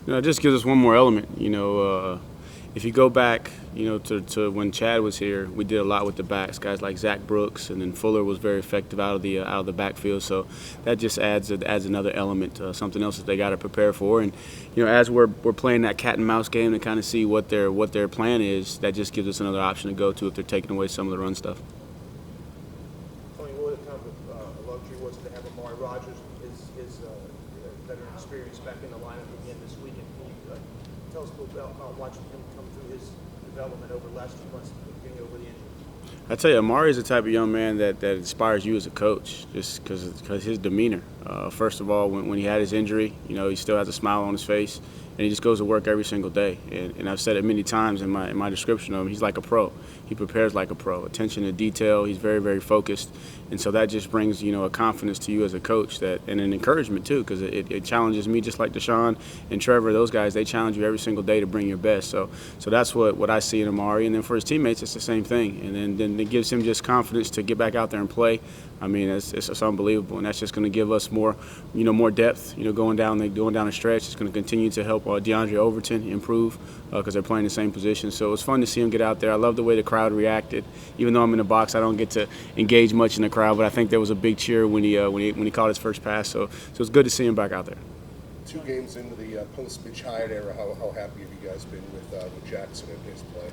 It just gives us one more element. If you go back, to when Chad was here, we did a lot with the backs, guys like Zach Brooks, and then Fuller was very effective out of the backfield. So that just adds another element, something else that they got to prepare for. And as we're playing that cat and mouse game to kind of see what their plan is, that just gives us another option to go to if they're taking away some of the run stuff. Tony, what kind of a luxury was it to have Amari Rodgers, his veteran experience back in the lineup again this weekend? Can you tell us a little bit about watching him come through his development over the last few months, getting over the injury? I tell you, Amari is the type of young man that inspires you as a coach, just because his demeanor. First of all, when he had his injury, he still has a smile on his face, and he just goes to work every single day. And I've said it many times in my description of him. He's like a pro. He prepares like a pro. Attention to detail. He's very, very focused, and so that just brings a confidence to you as a coach, and an encouragement too, because it challenges me, just like Deshaun and Trevor. Those guys, they challenge you every single day to bring your best. So that's what I see in Amari, and then for his teammates, it's the same thing. And then it gives him just confidence to get back out there and play. I mean, it's unbelievable, and that's just going to give us more depth. Going down the stretch, it's going to continue to help DeAndre Overton improve because they're playing the same position. So it was fun to see him get out there. I love the way the crowd reacted. Even though I'm in the box, I don't get to engage much in the crowd, but I think there was a big cheer when he caught his first pass. So it's good to see him back out there. 2 games into the post Mitch Hyatt era, how happy have you guys been with Jackson and his play?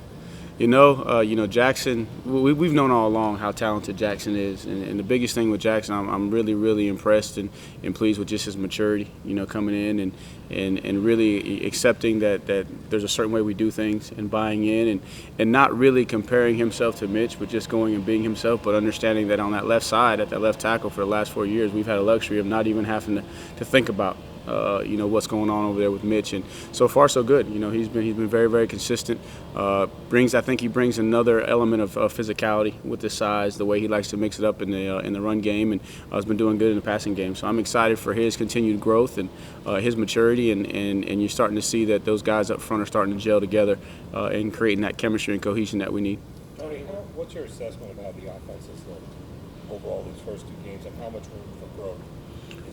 Jackson, we've known all along how talented Jackson is. And the biggest thing with Jackson, I'm really, really impressed and pleased with just his maturity, coming in and really accepting that there's a certain way we do things and buying in and not really comparing himself to Mitch, but just going and being himself, but understanding that on that left side, at that left tackle for the last 4 years, we've had a luxury of not even having to think about what's going on over there with Mitch, and so far so good. He's been very, very consistent. I think he brings another element of physicality with his size, the way he likes to mix it up in the run game, and has been doing good in the passing game. So I'm excited for his continued growth and his maturity, and you're starting to see that those guys up front are starting to gel together and creating that chemistry and cohesion that we need. Tony, what's your assessment of how the offense has looked overall these first 2 games, and how much room for growth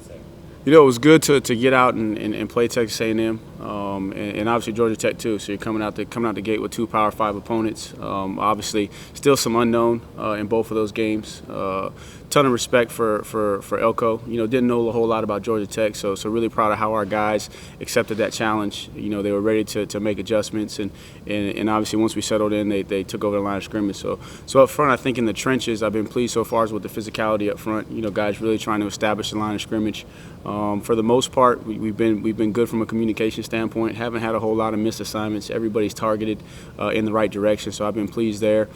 is there? It was good to get out and play Texas A&M, and obviously Georgia Tech too. So you're coming out the gate with 2 Power 5 opponents. Obviously, still some unknown in both of those games. Ton of respect for Elko. Didn't know a whole lot about Georgia Tech, so really proud of how our guys accepted that challenge. They were ready to make adjustments, and obviously once we settled in, they took over the line of scrimmage. So up front, I think in the trenches, I've been pleased so far with the physicality up front. Guys really trying to establish the line of scrimmage. For the most part, we've been good from a communication standpoint. Haven't had a whole lot of missed assignments. Everybody's targeted in the right direction, so I've been pleased there.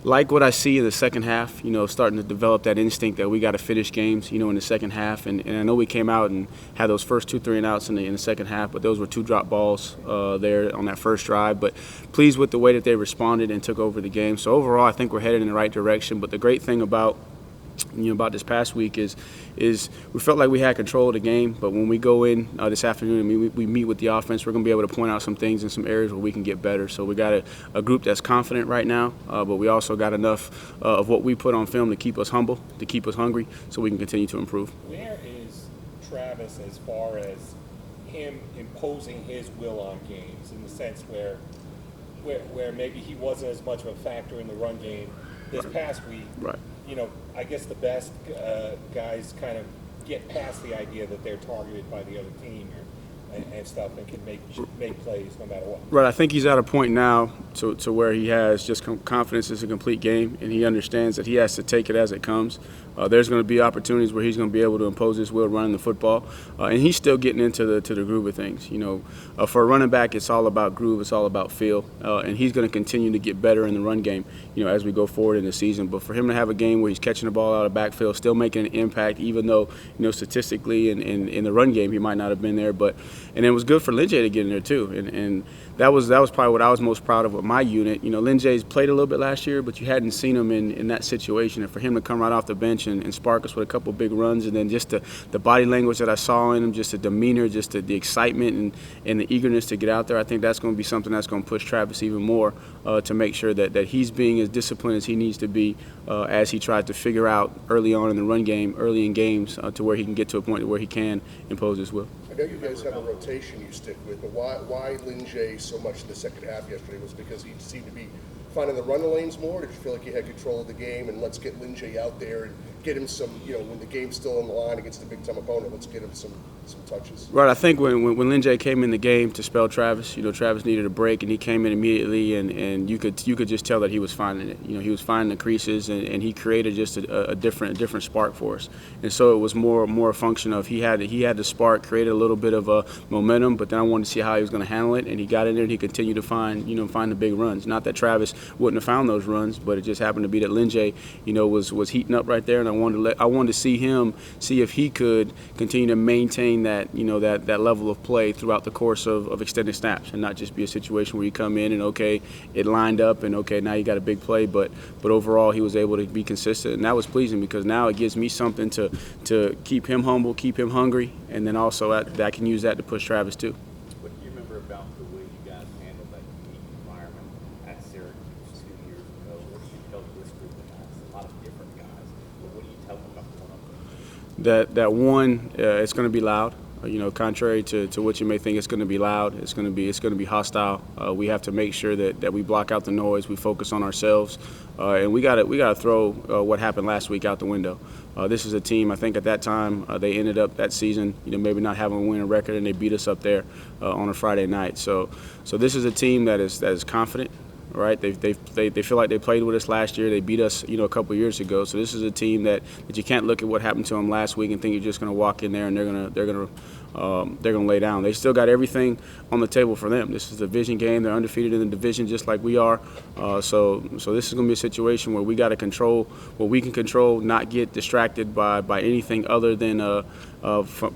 Like what I see in the second half, starting to develop that instinct that we got to finish games, in the second half. And I know we came out and had those first 2 3-and-outs in the second half, but those were 2 drop balls there on that first drive. But pleased with the way that they responded and took over the game. So overall, I think we're headed in the right direction. But the great thing about this past week is we felt like we had control of the game, but when we go in this afternoon and we meet with the offense, we're going to be able to point out some things in some areas where we can get better. So we got a group that's confident right now, but we also got enough of what we put on film to keep us humble, to keep us hungry, so we can continue to improve. Where is Travis as far as him imposing his will on games, in the sense where maybe he wasn't as much of a factor in the run game this past week? Right. I guess the best guys kind of get past the idea that they're targeted by the other team and stuff, and can make plays no matter what. Right. I think he's at a point now to where he has just confidence it's a complete game, and he understands that he has to take it as it comes. There's going to be opportunities where he's going to be able to impose his will running the football, and he's still getting into the groove of things. For a running back, it's all about groove, it's all about feel, and he's going to continue to get better in the run game, as we go forward in the season. But for him to have a game where he's catching the ball out of backfield, still making an impact, even though statistically in the run game he might not have been there, and it was good for Lyn-J to get in there too, and that was probably what I was most proud of with my unit. Lyn-J's played a little bit last year, but you hadn't seen him in that situation, and for him to come right off the bench and spark us with a couple big runs, and then just the body language that I saw in him, just the demeanor, just the excitement and the eagerness to get out there, I think that's going to be something that's going to push Travis even more to make sure that he's being as disciplined as he needs to be as he tries to figure out early on in the run game, early in games, to where he can get to a point where he can impose his will. know you guys have a rotation you stick with, but why Lyn-J so much in the second half yesterday? Was it because he seemed to be finding the run lanes more? Did you feel like he had control of the game, and let's get Lyn-J out there and get him some, when the game's still on the line against a big-time opponent, let's get him some touches? Right, I think when Lyn-J came in the game to spell Travis, Travis needed a break, and he came in immediately, and you could just tell that he was finding it. He was finding the creases, and he created just a different spark for us. And so it was more a function of he had the spark, created a little bit of a momentum, but then I wanted to see how he was going to handle it, and he got in there and he continued to find the big runs. Not that Travis wouldn't have found those runs, but it just happened to be that Lyn-J, was heating up right there, and I wanted to see if he could continue to maintain that level of play throughout the course of extended snaps, and not just be a situation where you come in and okay, it lined up and okay, now you got a big play, but overall he was able to be consistent, and that was pleasing because now it gives me something to keep him humble, keep him hungry, and then also I can use that to push Travis too. What do you remember about the way you guys handled that unique environment at Syracuse 2 years ago? What do you tell this group of guys? A lot of different guys, but what do you tell them about going up there? That one, it's going to be loud. Contrary to what you may think, it's going to be loud. It's going to be hostile. We have to make sure that we block out the noise. We focus on ourselves, and we got to throw what happened last week out the window. This is a team. I think at that time they ended up that season, maybe not having a winning record, and they beat us up there on a Friday night. So this is a team that is confident. Right, they feel like they played with us last year. They beat us, a couple years ago. So this is a team that you can't look at what happened to them last week and think you're just going to walk in there and they're going to lay down. They still got everything on the table for them. This is a division game. They're undefeated in the division just like we are. So this is going to be a situation where we got to control what we can control, not get distracted by anything other than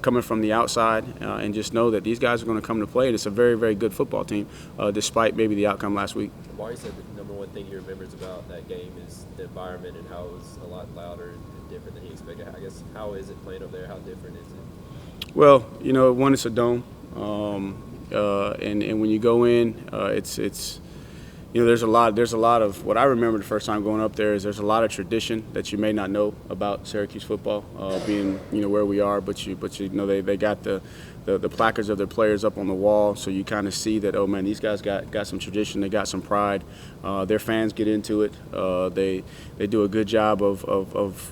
coming from the outside, and just know that these guys are going to come to play. And it's a very, very good football team, despite maybe the outcome last week. Amari said the number one thing he remembers about that game is the environment and how it was a lot louder and different than he expected. I guess, how is it playing up there? How different is it? Well, one, it's a dome, and when you go in, it's there's a lot of what I remember the first time going up there is there's a lot of tradition that you may not know about Syracuse football, being where we are, but they got the placards of their players up on the wall, so you kind of see that, oh man, these guys got some tradition, they got some pride. Their fans get into it. They do a good job of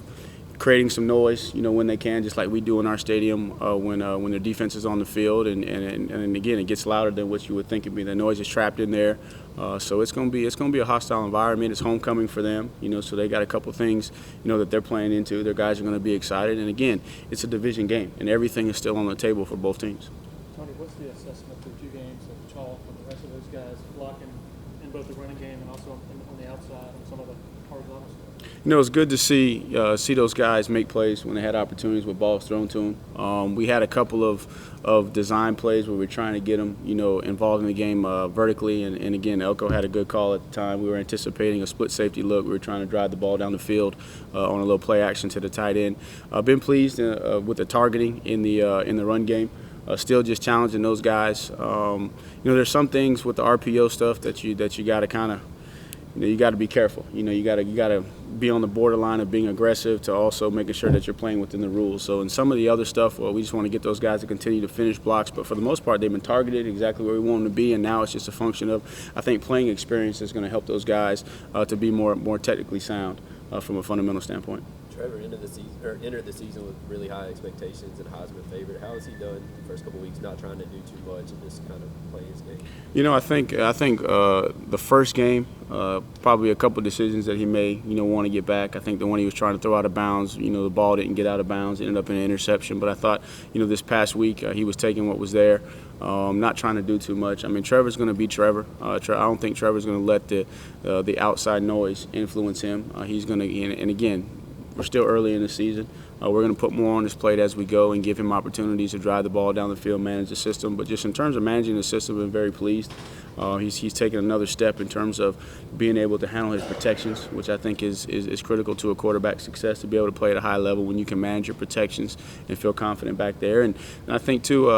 creating some noise, when they can, just like we do in our stadium when their defense is on the field, and again, it gets louder than what you would think it'd be. The noise is trapped in there, so it's gonna be a hostile environment. It's homecoming for them, so they got a couple things, that they're playing into. Their guys are going to be excited, and again, it's a division game, and everything is still on the table for both teams. Tony, what's the assessment through 2 games of Chalk and the rest of those guys blocking in both the running game and also on the outside and some of the horizontal stuff? It's good to see those guys make plays when they had opportunities with balls thrown to them. We had a couple of design plays where we were trying to get them, involved in the game vertically, and again, Elko had a good call at the time. We were anticipating a split safety look. We were trying to drive the ball down the field on a little play action to the tight end. Been pleased with the targeting in the run game. Still just challenging those guys. There's some things with the RPO stuff that you got to kind of, you got to be careful. You got to be on the borderline of being aggressive to also making sure that you're playing within the rules. So in some of the other stuff, well, we just want to get those guys to continue to finish blocks. But for the most part, they've been targeted exactly where we want them to be, and now it's just a function of, I think, playing experience is going to help those guys to be more technically sound from a fundamental standpoint. Trevor entered the season with really high expectations and Heisman favorite. How has he done the first couple of weeks, not trying to do too much and just kind of play his game? I think the first game, probably a couple decisions that he may want to get back. I think the one he was trying to throw out of bounds, the ball didn't get out of bounds, ended up in an interception. But I thought, this past week he was taking what was there, not trying to do too much. I mean, Trevor's going to be Trevor. I don't think Trevor's going to let the outside noise influence him. He's going to, and again, we're still early in the season. We're going to put more on his plate as we go and give him opportunities to drive the ball down the field, manage the system. But just in terms of managing the system, I've been very pleased. He's taken another step in terms of being able to handle his protections, which I think is critical to a quarterback's success, to be able to play at a high level when you can manage your protections and feel confident back there. And I think, too,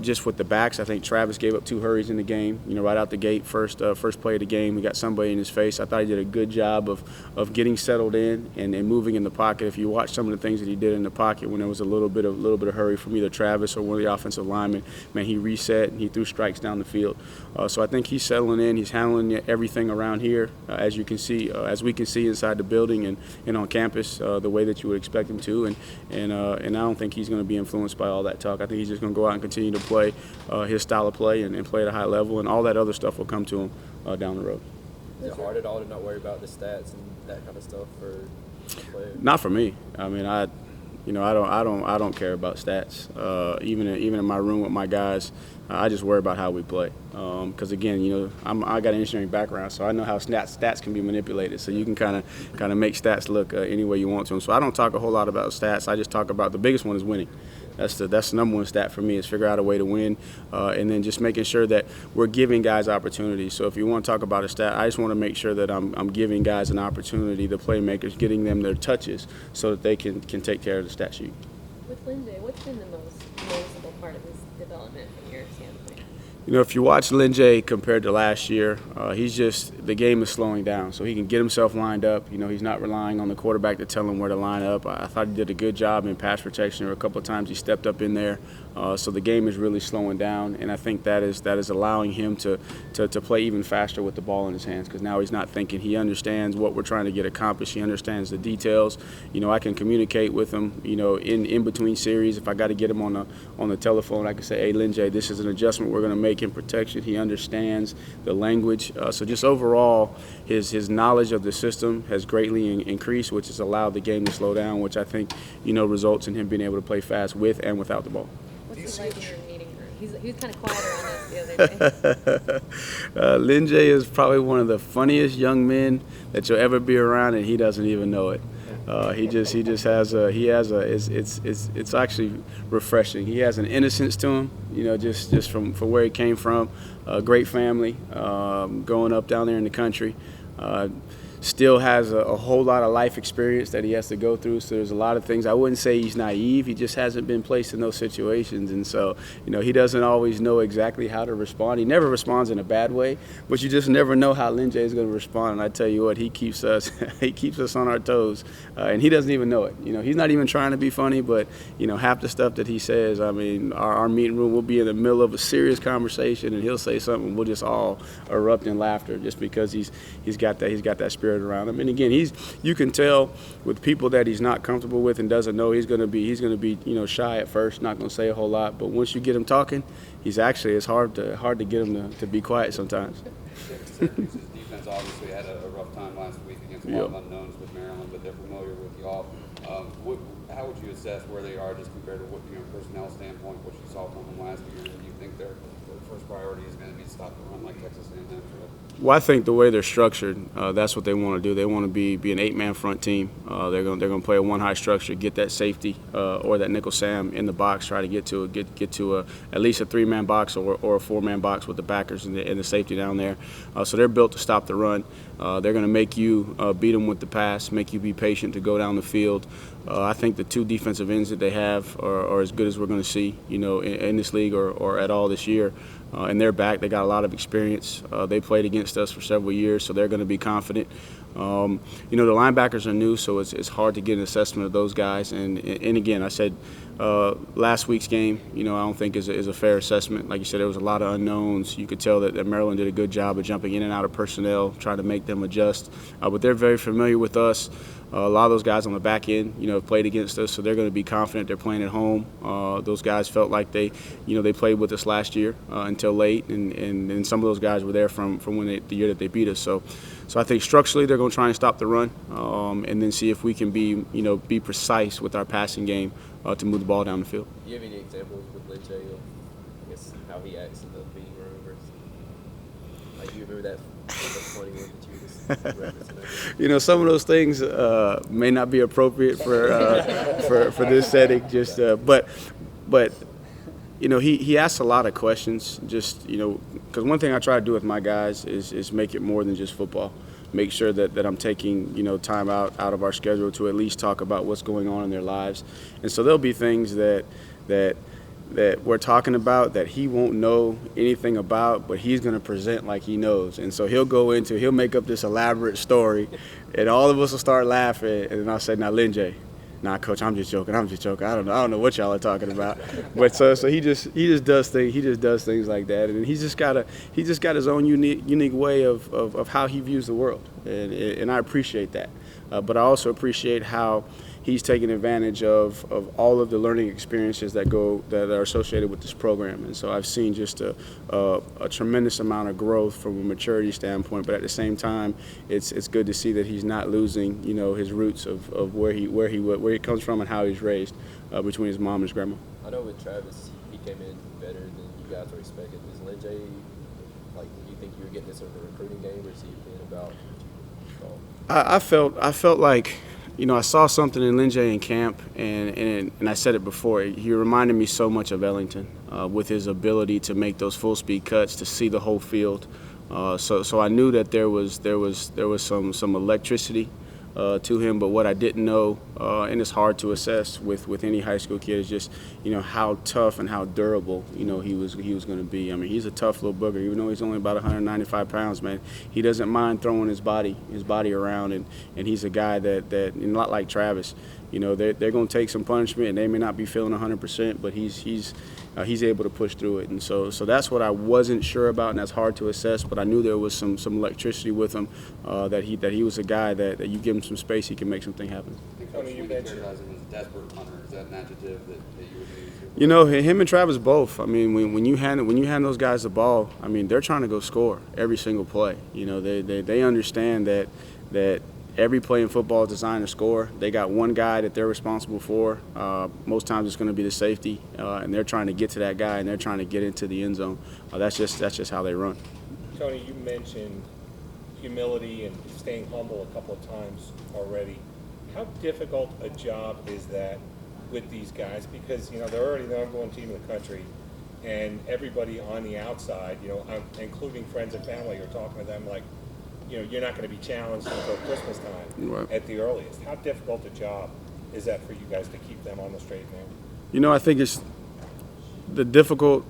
just with the backs. I think Travis gave up 2 hurries in the game, right out the gate, first play of the game. We got somebody in his face. I thought he did a good job of getting settled in and moving in the pocket. If you watch some of the things that he did in the pocket when there was a little bit of hurry from either Travis or one of the offensive linemen, man, he reset and he threw strikes down the field. So I think he's settling in. He's handling everything around here, as you can see, as we can see inside the building and on campus, the way that you would expect him to. And I don't think he's going to be influenced by all that talk. I think he's just going to go out and continue to play his style of play and play at a high level, and all that other stuff will come to him down the road. Is it hard at all to not worry about the stats and that kind of stuff for a player? Not for me. I mean, I don't care about stats. Even in my room with my guys, I just worry about how we play. Because again, I got an engineering background, so I know how stats can be manipulated. So you can kind of make stats look any way you want to them. So I don't talk a whole lot about stats. I just talk about the biggest one is winning. That's the number one stat for me, is figure out a way to win, and then just making sure that we're giving guys opportunities. So if you want to talk about a stat, I just want to make sure that I'm giving guys an opportunity, the playmakers, getting them their touches so that they can take care of the stat sheet. With Lyn-J, what's been the most noticeable part of his development from your standpoint? If you watch Lyn-J compared to last year, the game is slowing down. So he can get himself lined up. He's not relying on the quarterback to tell him where to line up. I thought he did a good job in pass protection. There were a couple of times he stepped up in there. So the game is really slowing down, and I think that is allowing him to play even faster with the ball in his hands, because now he's not thinking. He understands what we're trying to get accomplished. He understands the details. I can communicate with him, in between series. If I got to get him on the telephone, I can say, hey, Lyn-J, this is an adjustment we're going to make in protection. He understands the language. So just overall, his knowledge of the system has greatly increased, which has allowed the game to slow down, which I think, results in him being able to play fast with and without the ball. What's he like in your meeting room? He was kind of quieter on us the other day. Lyn-J is probably one of the funniest young men that you'll ever be around, and he doesn't even know it. It's actually refreshing. He has an innocence to him, just from where he came from. A great family, growing up down there in the country. Still has a whole lot of life experience that he has to go through. So there's a lot of things. I wouldn't say he's naive. He just hasn't been placed in those situations. And so, he doesn't always know exactly how to respond. He never responds in a bad way, but you just never know how Lyn-J is going to respond. And I tell you what, he keeps us on our toes. And he doesn't even know it. He's not even trying to be funny, but, half the stuff that he says, I mean, our meeting room will be in the middle of a serious conversation, and he'll say something, we'll just all erupt in laughter just because he's got that spirit around him. And again, you can tell with people that he's not comfortable with and doesn't know, he's going to be shy at first, not going to say a whole lot, but once you get him talking, it's hard to get him to be quiet sometimes. Syracuse's defense obviously had a rough time last week against a lot of unknowns with Maryland, but they're familiar with y'all. How would you assess where they are just compared to what, personnel standpoint, what you saw from them last year? Do you think their first priority is going to be to stop the run like Texas A&M? Well, I think the way they're structured, that's what they want to do. They want to be an 8-man front team. They're going to play a one-high structure, get that safety or that nickel Sam in the box, try to get to at least a 3-man box or a 4-man box with the backers and the safety down there. So they're built to stop the run. They're going to make you beat them with the pass, make you be patient to go down the field. I think the 2 defensive ends that they have are as good as we're going to see, in this league or at all this year. And they're back. They got a lot of experience. They played against us for several years, so they're going to be confident. The linebackers are new, so it's hard to get an assessment of those guys. And again, I said last week's game, I don't think is a fair assessment. Like you said, there was a lot of unknowns. You could tell that Maryland did a good job of jumping in and out of personnel, trying to make them adjust. But they're very familiar with us. A lot of those guys on the back end, have played against us, so they're going to be confident. They're playing at home. Those guys felt like they played with us last year until late, and some of those guys were there from the year that they beat us. So I think structurally they're going to try and stop the run, and then see if we can be precise with our passing game to move the ball down the field. Do you have any examples with Lyn-J of, I guess, how he acts in the meeting room? Or, you remember that funny one that you were just referencing? Some of those things may not be appropriate for this setting. But he asks a lot of questions. Because one thing I try to do with my guys is make it more than just football. Make sure that I'm taking time out of our schedule to at least talk about what's going on in their lives. And so there'll be things that that we're talking about that he won't know anything about, but he's going to present like he knows. And so he'll make up this elaborate story, and all of us will start laughing, and then I'll say, now, Lyn-J, nah, Coach, I'm just joking. I don't know what y'all are talking about. But so he just does things like that, and he's just got his own unique way of how he views the world, and I appreciate that. But I also appreciate how he's taking advantage of all of the learning experiences that are associated with this program. And so I've seen just a tremendous amount of growth from a maturity standpoint, but at the same time, it's good to see that he's not losing, his roots of where he comes from and how he's raised between his mom and his grandma. I know with Travis, he came in better than you guys were expecting. Is Lyn-J, do you think you were getting this in a recruiting game, or is he being about what you thought? I felt like, I saw something in Lyn-J in camp, and I said it before. He reminded me so much of Ellington with his ability to make those full-speed cuts, to see the whole field. So I knew that there was some electricity to him, but what I didn't know, and it's hard to assess with any high school kid, is just how tough and how durable he was going to be. I mean, he's a tough little booger, even though he's only about 195 pounds. Man, he doesn't mind throwing his body around, and he's a guy that not like Travis. They're going to take some punishment, and they may not be feeling 100%, but he's able to push through it. And so that's what I wasn't sure about, and that's hard to assess. But I knew there was some electricity with him, that he was a guy that you give him some space, he can make something happen. Coach, you characterize him as a desperate hunter. Is that an adjective that you would use? Him and Travis both. I mean, when you hand those guys the ball, I mean, they're trying to go score every single play. They understand that every play in football is designed to score. They got one guy that they're responsible for. Most times it's going to be the safety, and they're trying to get to that guy, and they're trying to get into the end zone. That's just how they run. Tony, you mentioned humility and staying humble a couple of times already. How difficult a job is that with these guys? Because they're already the number one team in the country, and everybody on the outside, including friends and family, are talking to them like, you're not going to be challenged until Christmas time Right. at the earliest. How difficult a job is that for you guys to keep them on the straight and narrow? I think it's the difficult.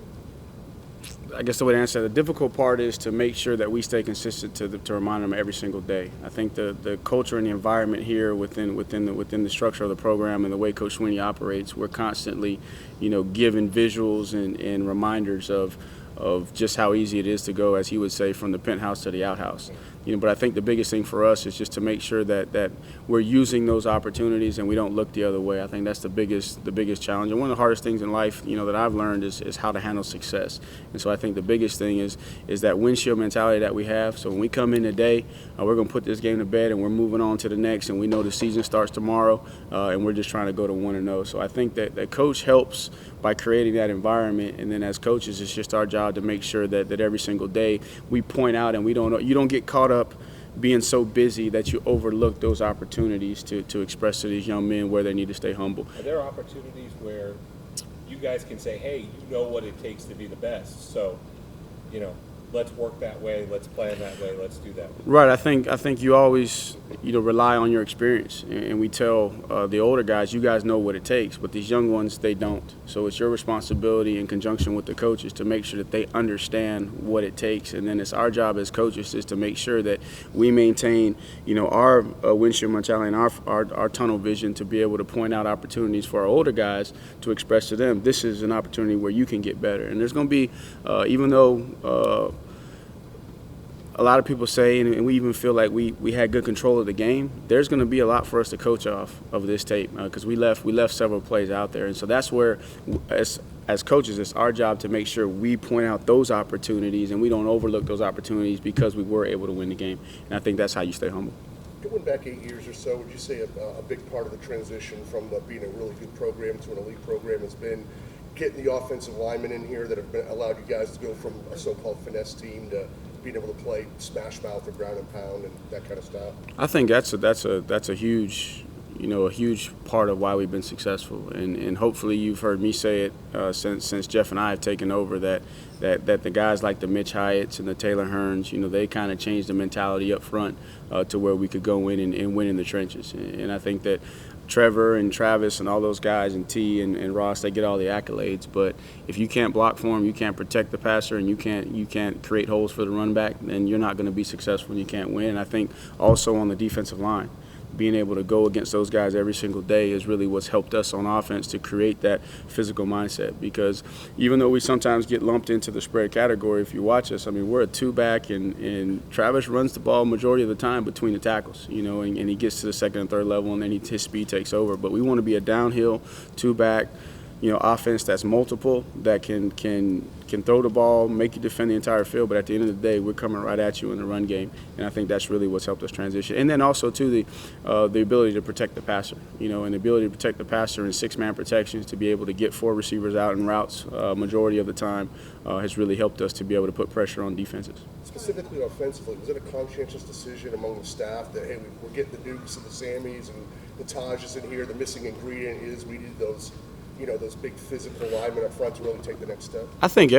I guess the way to answer that, the difficult part is to make sure that we stay consistent to remind them every single day. I think the culture and the environment here within the structure of the program and the way Coach Sweeney operates, we're constantly, giving visuals and reminders of just how easy it is to go, as he would say, from the penthouse to the outhouse. But I think the biggest thing for us is just to make sure that we're using those opportunities and we don't look the other way. I think that's the biggest challenge. And one of the hardest things in life, that I've learned is how to handle success. And so I think the biggest thing is that windshield mentality that we have. So when we come in today, we're going to put this game to bed and we're moving on to the next, and we know the season starts tomorrow, and we're just trying to go to 1-0. So I think that coach helps by creating that environment, and then as coaches, it's just our job to make sure that every single day we point out, and you don't get caught up being so busy that you overlook those opportunities to express to these young men where they need to stay humble. Are there opportunities where you guys can say, hey, you know what it takes to be the best, so let's work that way, let's plan that way, let's do that? Right. I think you always rely on your experience, and we tell the older guys, you guys know what it takes, but these young ones, they don't. So it's your responsibility in conjunction with the coaches to make sure that they understand what it takes, and then it's our job as coaches is to make sure that we maintain our windshield mentality and our tunnel vision to be able to point out opportunities for our older guys to express to them, this is an opportunity where you can get better. And there's going to be, even though a lot of people say, and we even feel like we had good control of the game, there's going to be a lot for us to coach off of this tape, because we left several plays out there. And so that's where, as coaches, it's our job to make sure we point out those opportunities and we don't overlook those opportunities because we were able to win the game. And I think that's how you stay humble. Going back 8 years or so, would you say a big part of the transition from being a really good program to an elite program has been getting the offensive linemen in here that have allowed you guys to go from a so-called finesse team to being able to play smash mouth or ground and pound and that kind of stuff? I think that's a huge a huge part of why we've been successful, and hopefully you've heard me say it since Jeff and I have taken over that the guys like the Mitch Hyatts and the Taylor Hearns, they kind of changed the mentality up front to where we could go in and win in the trenches. And I think that Trevor and Travis and all those guys and T and Ross, they get all the accolades. But if you can't block for them, you can't protect the passer, and you can't create holes for the run back, then you're not going to be successful and you can't win. And I think also on the defensive line, being able to go against those guys every single day is really what's helped us on offense to create that physical mindset. Because even though we sometimes get lumped into the spread category, if you watch us, I mean, we're a two-back, and Travis runs the ball majority of the time between the tackles, and he gets to the second and third level, and then his speed takes over. But we want to be a downhill two-back, offense that's multiple, that can throw the ball, make you defend the entire field, but at the end of the day, we're coming right at you in the run game, and I think that's really what's helped us transition. And then also, too, the ability to protect the passer, and the ability to protect the passer in six-man protections, to be able to get four receivers out in routes majority of the time has really helped us to be able to put pressure on defenses. Specifically offensively, was it a conscientious decision among the staff that, hey, we're getting the Dukes and the Sammys and the Tajes in here, the missing ingredient is we need those big physical linemen up front to really take the next step? I think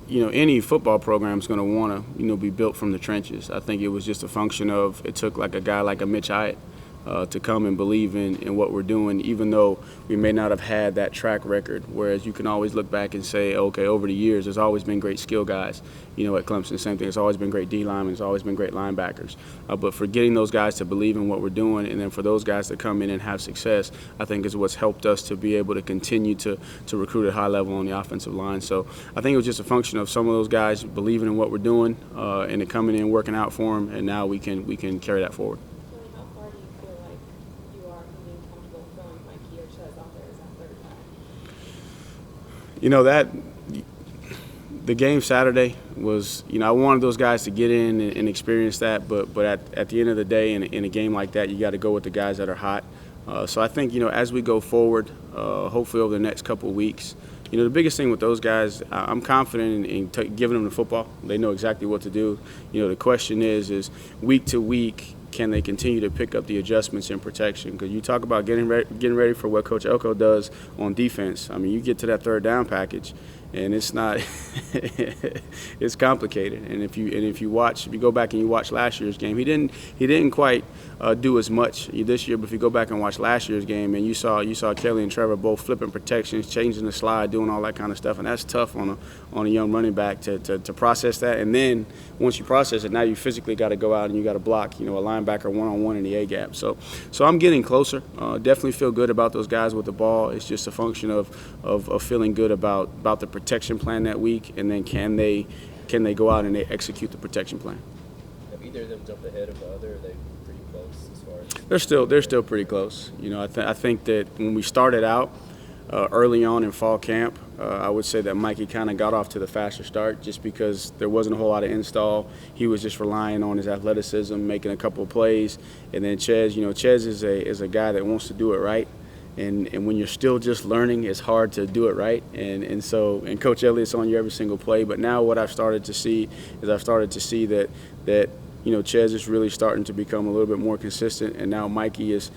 any football program is going to want to be built from the trenches. I think it was just a function of, it took like a guy like a Mitch Hyatt to come and believe in what we're doing, even though we may not have had that track record. Whereas you can always look back and say, okay, over the years, there's always been great skill guys. At Clemson, same thing. There's always been great D linemen. There's always been great linebackers. But for getting those guys to believe in what we're doing, and then for those guys to come in and have success, I think is what's helped us to be able to continue to recruit at high level on the offensive line. So I think it was just a function of some of those guys believing in what we're doing, and it coming in, working out for them, and now we can carry that forward. How far do you feel like you are from being comfortable throwing Mikey or Chez out there as that third back? The game Saturday was, I wanted those guys to get in and experience that, but at the end of the day, in a game like that, you got to go with the guys that are hot. So I think, as we go forward, hopefully over the next couple of weeks, the biggest thing with those guys, I'm confident in giving them the football. They know exactly what to do. The question is week to week, can they continue to pick up the adjustments in protection? Because you talk about getting ready for what Coach Elko does on defense. I mean, you get to that third down package, and it's not it's complicated. And if you go back and you watch last year's game, he didn't quite do as much this year. But if you go back and watch last year's game, and you saw Kelly and Trevor both flipping protections, changing the slide, doing all that kind of stuff, and that's tough on a young running back to process that. And then once you process it, now you physically got to go out and you got to block a linebacker one-on-one in the A gap. So I'm getting closer. Definitely feel good about those guys with the ball. It's just a function of feeling good about the protection plan that week, and then can they go out and they execute the protection plan. Have either of them jumped ahead of the other? Are they pretty close as far as? They're still pretty close. I think that when we started out early on in fall camp, I would say that Mikey kind of got off to the faster start just because there wasn't a whole lot of install. He was just relying on his athleticism, making a couple of plays, and then Chez is a guy that wants to do it right. And when you're still just learning, it's hard to do it right. And Coach Elliott's on you every single play. But now what I've started to see that Chez is really starting to become a little bit more consistent. And now Mikey is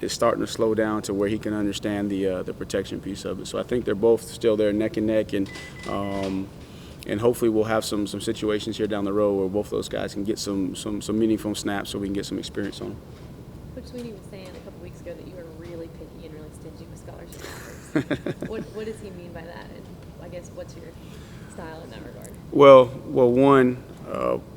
starting to slow down to where he can understand the protection piece of it. So I think they're both still there neck and neck. And hopefully we'll have some situations here down the road where both those guys can get some meaningful snaps so we can get some experience on them. Coach Sweeney was saying a couple weeks ago that you were really picky and really stingy with scholarship offers. What does he mean by that? And I guess what's your style in that regard? Well, one,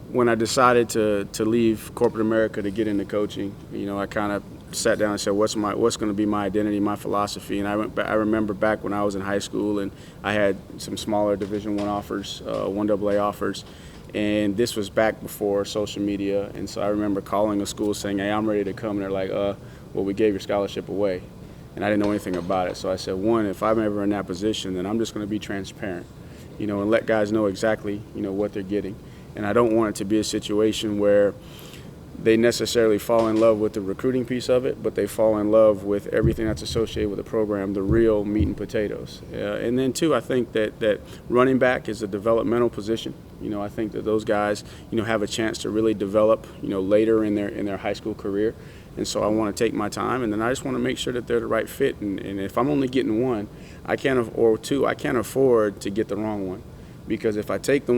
when I decided to leave corporate America to get into coaching, I kind of sat down and said, what's going to be my identity, my philosophy? And I remember back when I was in high school and I had some smaller Division I offers, 1AA offers. And this was back before social media, and so I remember calling a school saying, hey, I'm ready to come, and they're like, well, we gave your scholarship away. And I didn't know anything about it. So I said, one, if I'm ever in that position, then I'm just going to be transparent, and let guys know exactly, what they're getting. And I don't want it to be a situation where they necessarily fall in love with the recruiting piece of it, but they fall in love with everything that's associated with the program, the real meat and potatoes. And then, two, I think that running back is a developmental position. I think that those guys, have a chance to really develop, later in their high school career. And so I want to take my time, and then I just want to make sure that they're the right fit. And if I'm only getting one, I can't afford to get the wrong one. Because if I take the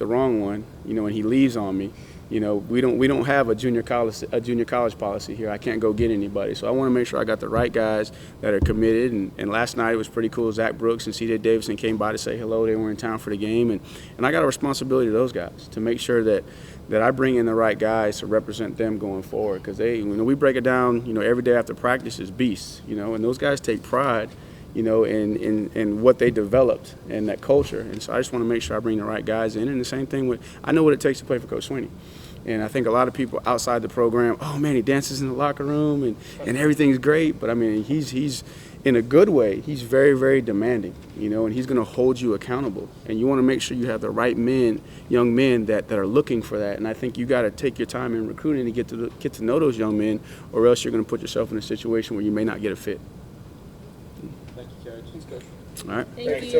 wrong one, and he leaves on me, You know, we don't have a junior college policy here. I can't go get anybody. So I want to make sure I got the right guys that are committed. And last night it was pretty cool. Zach Brooks and C.J. Davidson came by to say hello. They were in town for the game. And I got a responsibility to those guys to make sure that I bring in the right guys to represent them going forward. Because we break it down, every day after practice is beasts, and those guys take pride, in what they developed and that culture. And so I just want to make sure I bring the right guys in. And the same thing I know what it takes to play for Coach Swinney. And I think a lot of people outside the program, oh man, he dances in the locker room and everything's great. But I mean, he's in a good way. He's very, very demanding, and he's going to hold you accountable. And you want to make sure you have the right young men that are looking for that. And I think you got to take your time in recruiting to get to know those young men, or else you're going to put yourself in a situation where you may not get a fit. Thank you, Coach. Thanks, Coach. All right. Thank you.